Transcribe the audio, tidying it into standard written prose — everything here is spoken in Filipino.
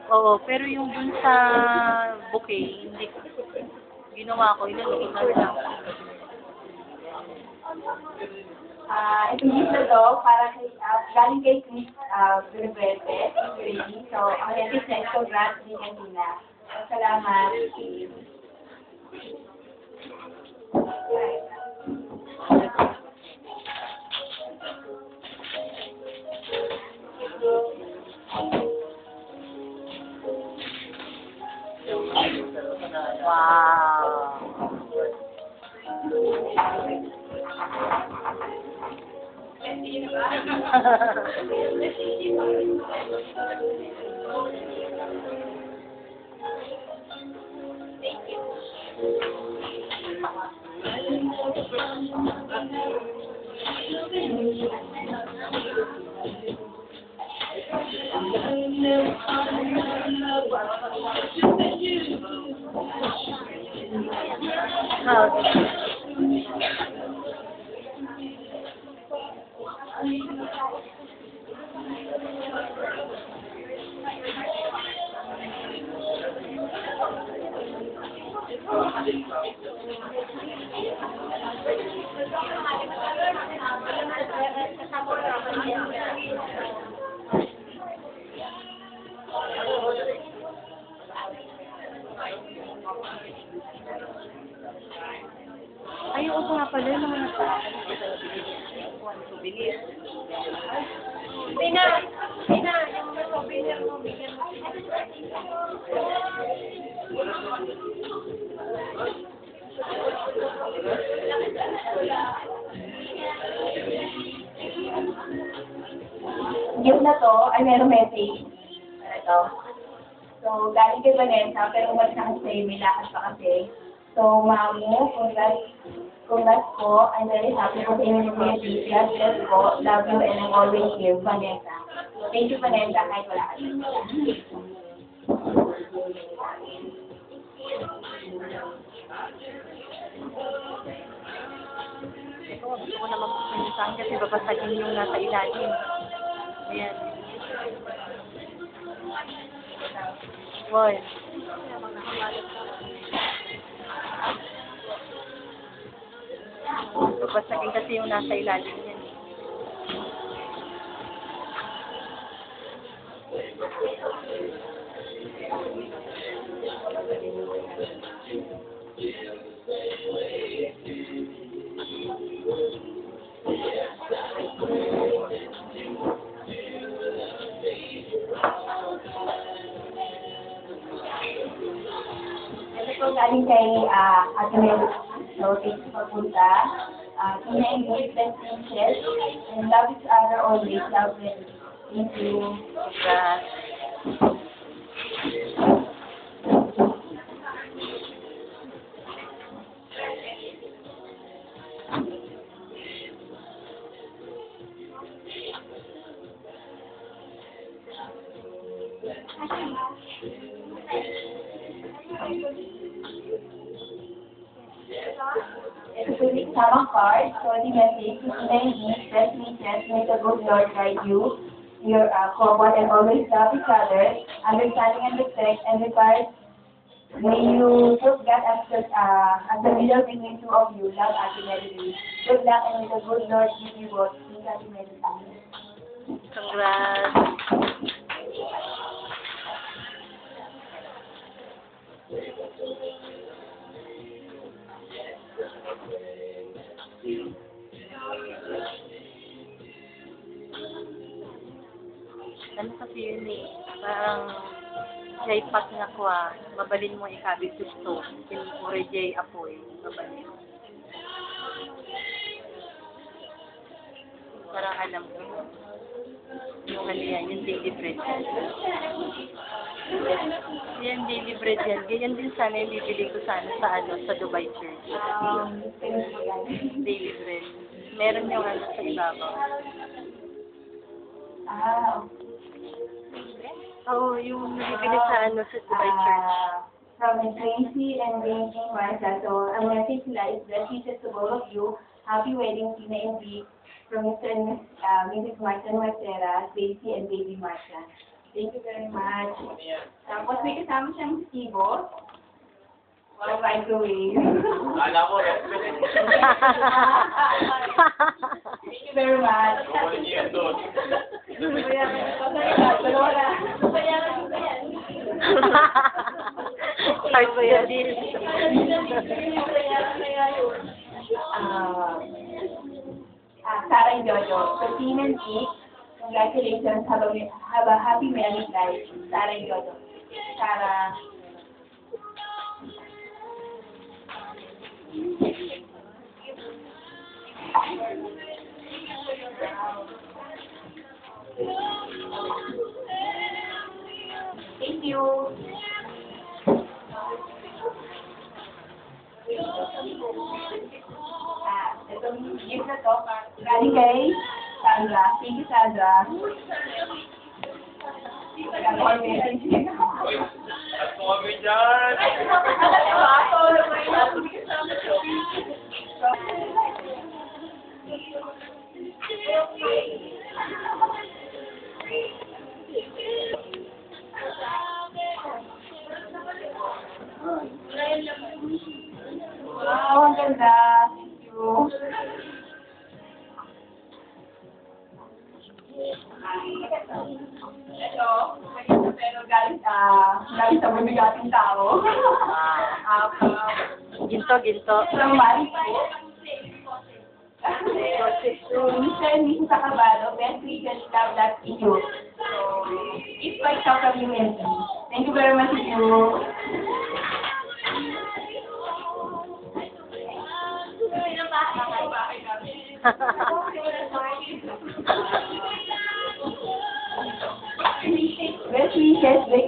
Oo, pero yung dun sa bouquet, hindi ko. Ginawa ko, inalagay ko lang. Ito gift na to, para kay, galing kay Chris Villaverde, ready. So, ang next na ito, grant din kanina. Salamat. Wow! Ay, oo nga pala, yung mga nasa bilis. Pina, yung souvenir mo, bigyan mo. Gift na to, ay meron message. Ito. So, galing kay Vanessa, pero umalis na kasi, may lakad pa kasi. So, Mamu, congrats po. I'm very happy for the initiative. God bless po. Love you and I'm always here, Vanessa. So, thank you, Vanessa, kahit wala ka. Ito, gusto ko naman pupuntahan kasi babasagin yung nasa ilalim. Ayan. Boy. Babasagin kasi yung nasa ilalim yan. Ito galing kay Ate Mel. So, thank you for punta. Tina and Boy, best wishes. And love each other always. Love them. Thank you. Congrats. Ito yung tamang card. So, the message, Tina and Boy, best wishes. May the good Lord guide you. Your couple and always love each other. Understanding and respect and regard. May you put God as the middle between two of you. Love, Ate Melody. Good luck and may the good Lord give you both. Please, Ate Melody. Congrats. Ano kasi yun eh, parang jay pack na ko mabalin mo ikabit gusto, pinupure jay apoy, mabalin. Parang alam ko, yung ano yan, yung daily bread. Yan, daily bread yan. Ganyan din sana yung bibili ko sana sa Dubai Church. Daily bread. Meron yung ano sa ibabaw. Oo, yung bibili sa sa Dubai Church. From Tracy and Beijing, Martha. So, ang message nila is best wishes to both of you. Happy wedding, Tina and Vic. From Mr. and Mrs. Martha Nuestra, Tracy and Baby Martha. Thank you very much. Tapos may kasama siyang stibo. Or microwave. Kala ko, respect. Thank you very much. Kukunin niyo yan doon. Dalawa na. Hard ba yan din? Sarah and Jojo. So, team and Nick, congratulations. Have a happy married life. Sarah and Jojo. Sarah. Thank you. Itong gift na to, galing kay Sandra. Thank you, Sandra. At kami dyan. Wow, ang ganda. Thank you. Ito, pero galing sa mabigating tao. Ginto. From Mariko. So, Mr. and Mrs. Acabado, best wishes, love that to you. So, it's quite tough of you, and thank you very much to you. Best wishes,